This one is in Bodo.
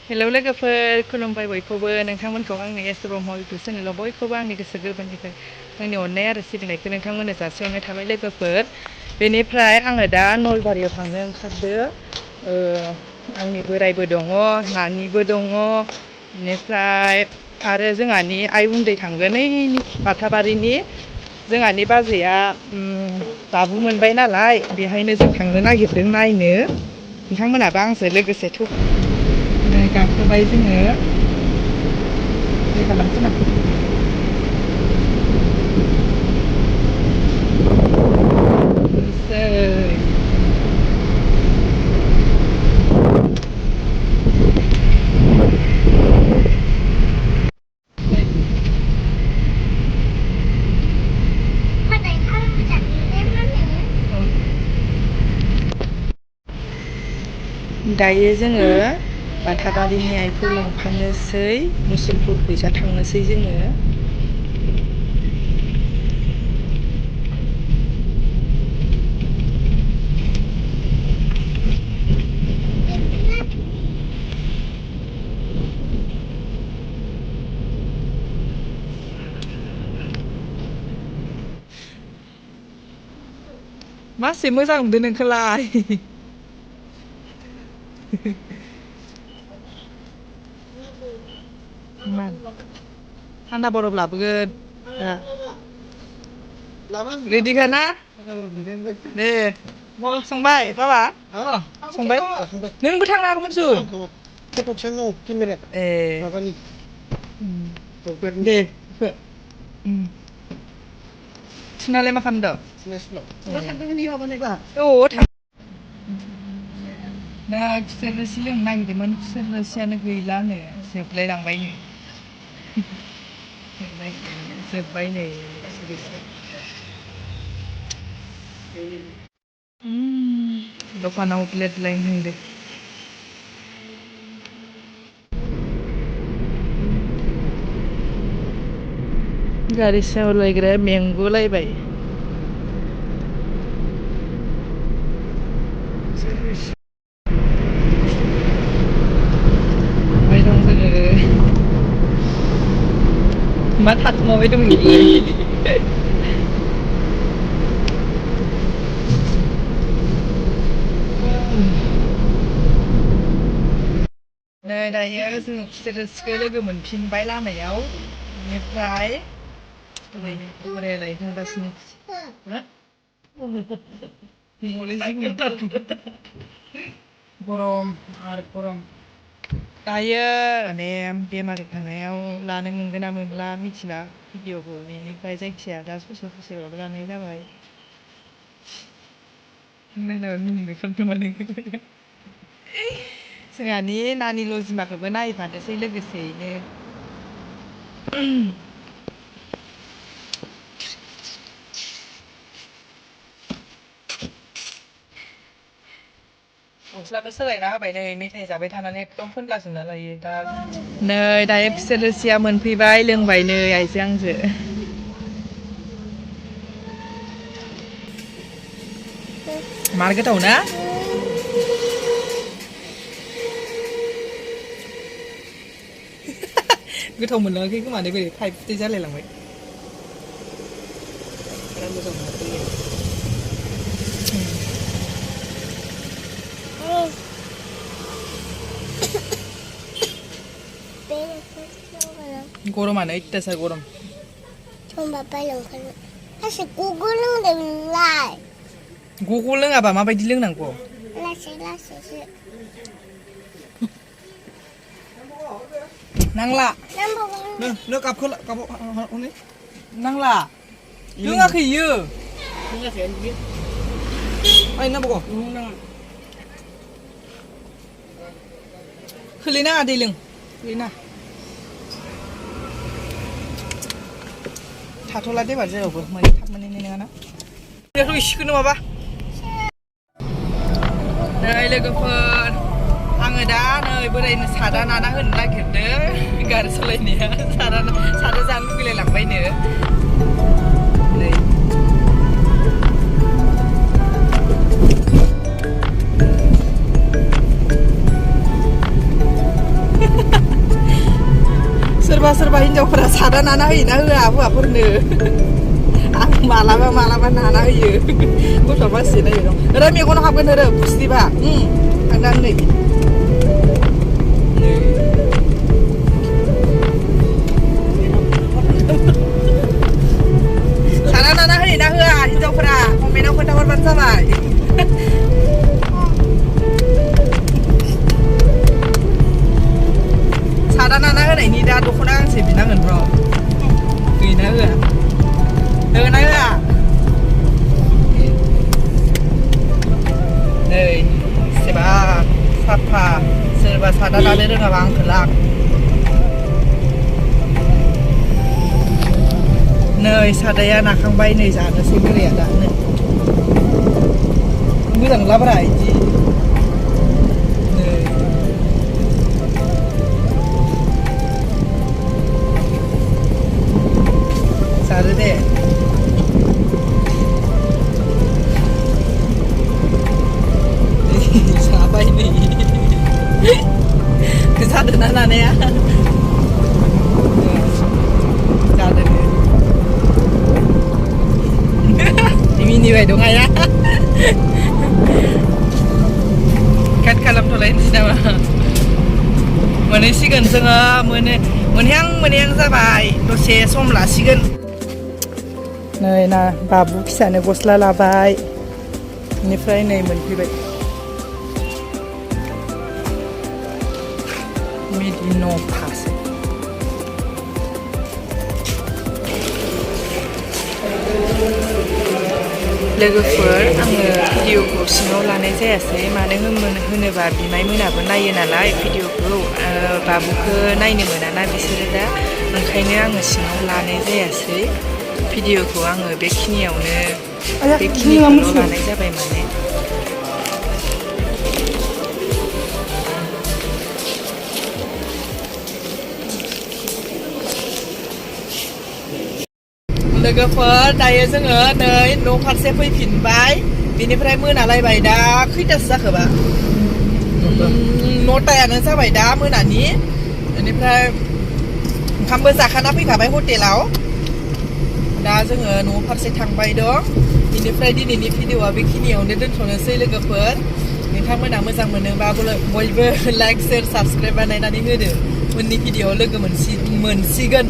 हेलौ लोगोफोर खुलुमबाय बयखौबो नोंथांमोनखौ आंनि एस्ट्रम हल इउटुब चेनेलाव बयखौबो आंनि गोसो गोरबोनिफ्राय आंनि अननाय आरो सिबिनायखौ नोंथांमोननो जासिहरनाय थाबाय लोगोफोर बेनिफ्राय आङो दा नलबारियाव थांनो ओंखारदो आंनि बोरायबो दङ नानिबो दङ बेनिफ्राय आरो जोंहानि आइ उन्दै थांगोन ओइनि बाथाबारिनि जोंहानि बाजैया बाबु मोनबाय नालाय बेहायनो जों थांनो नागिरदों नायनो नोंथांमोनहाबो आंजों लोगोसे गाखोबाय जोङो खालामसोना दायो जोङो बाथाबारिनि आइखौ लांफानोसै मुसुलपुर फैसा थांनोसै जोङो मासे मोजां मोनदों नोंखौलाय थान्दा बरफ लाबोगोन रेडिखा ना दे संबाय बाबा संबाय नोंबो थांनो हागौमोन सुन ए दे थिनालाय मा खालामदों दा खुसेर रोसि लोंनो नागिरदोंमोन खुसेर रोसियानो गैलानो जोबलायलांबायनो जोब्बायनो दखानाव प्लेट लायनो होनदों गारि सालायग्राया मेंगुलायबाय मा थाखुमाबाय दं नोंलाय नै दायो जों खुसेर रोसिखौ लोगो मोनफिनबाय लामायाव बेनिफ्राय रायलायगासिनो गरम आरो गरम दायो माने बेमारि थानायाव लानो मोनगोन ना मोनला मिथिला भिडिअखौ बेनिफ्राय जायखिजाया दा ससेबाबो लानाय जाबाय जोंहानि नानि लजिमाखौबो नायफानोसै लोगोसेयैनो गस्लाखौ सोलायना होबाय नै मेथाइ जाबाय थानानै एकदम फोनलाजोबना लायो दा नै दायो खुसेर रोसिया मोनफैबाय लोंबाय नै आइजों आंजो मार गोथाव ना गोथाव मोनलोङाखै खोमानो बोरै खायफिथै जालायलांबाय मोजां मोनाखै गरमानो अयथासार गरम गग' लोङाबा माबायदि लोंनांगौ लासै लासैसो नांला नांला लोङाखै इयो खोलैनाङा दै लों खोलैनाङा थाथ'ला देबार जेरावबो थाब मोनहैनाय नङाना बेयावथ' इसेखौनो माबा नै लोगोफोर आङो दा नै बोरायनो सादा नाना होनो नागिरदों गारि सालायनाया सादा जानो लुगैलायलांबायनो नै सोरबा सोरबा हिनजावफोरा सादा नाना होयोना होआ हौवाफोरनो आं मालाबा नाना होयो गथ'आ बासि नायो दं ओरै मेगनाव हाबगोन ओरै फुस्लिबा आं दा नै सादा नाना होयोना होआ हिनजावफोरा कमेन्टआव खोन्थाहरबानो जाबाय सादा नाना होनायनि दा दख'ना गांसे बिनांगोन र' होयोना होआ होना होआ नै सेबा साफा सोरबा सादा लानो रोङाबा आंखौ लां नै सादाया नाखांबाय नै जानोसै बोराया दा नै मोजां लाब्रा इदि जादो दे जाबाय नै जादो ना नानाया जादो मिनिबाय दं आया काट खालामथ'लायनोसै नामा मोनहैसिगोन जोङो मोनहैहां जाबाय दसे सम लासिगोन नै ना बाबु फिसानो गस्ला लाबाय बेनिफ्राय नै मोनफैबाय मिडिनो पास लोगोफोर आङो भिडिअखौ सिङाव लानाय जायासै मानो होनोबा बिमाय मोनाबो नायो नालाय भिडिअखौ बाबुखौ नायनो मोनाना बिसोरो दा ओंखायनो आङो सिङाव लानाय जायासै भिडिअखौ आङो बेखिनिखौल' लानाय जाबाय माने लोगोफोर दायो जोङो नै न' फारसे फैफिनबाय बेनिफ्राय मोनालायबाय दा खैथासो जाखोबा 9टायानो जाबाय दा मोनानि बेनिफ्राय ओंखामबो जाखाना फैखाबाय हटेलाव दा जोङो न' फारसे थांबाय दं बेनिफ्राय दिनैनि भिडिअआ बेखिनियावनो दोनथ'नोसै लोगोफोर नोंथांमोना मोजां मोनोबा बयबो लाइक शेयार साबसक्राइब बानायनानै होदो उननि भिडिअआव लोगो मोनसिगोन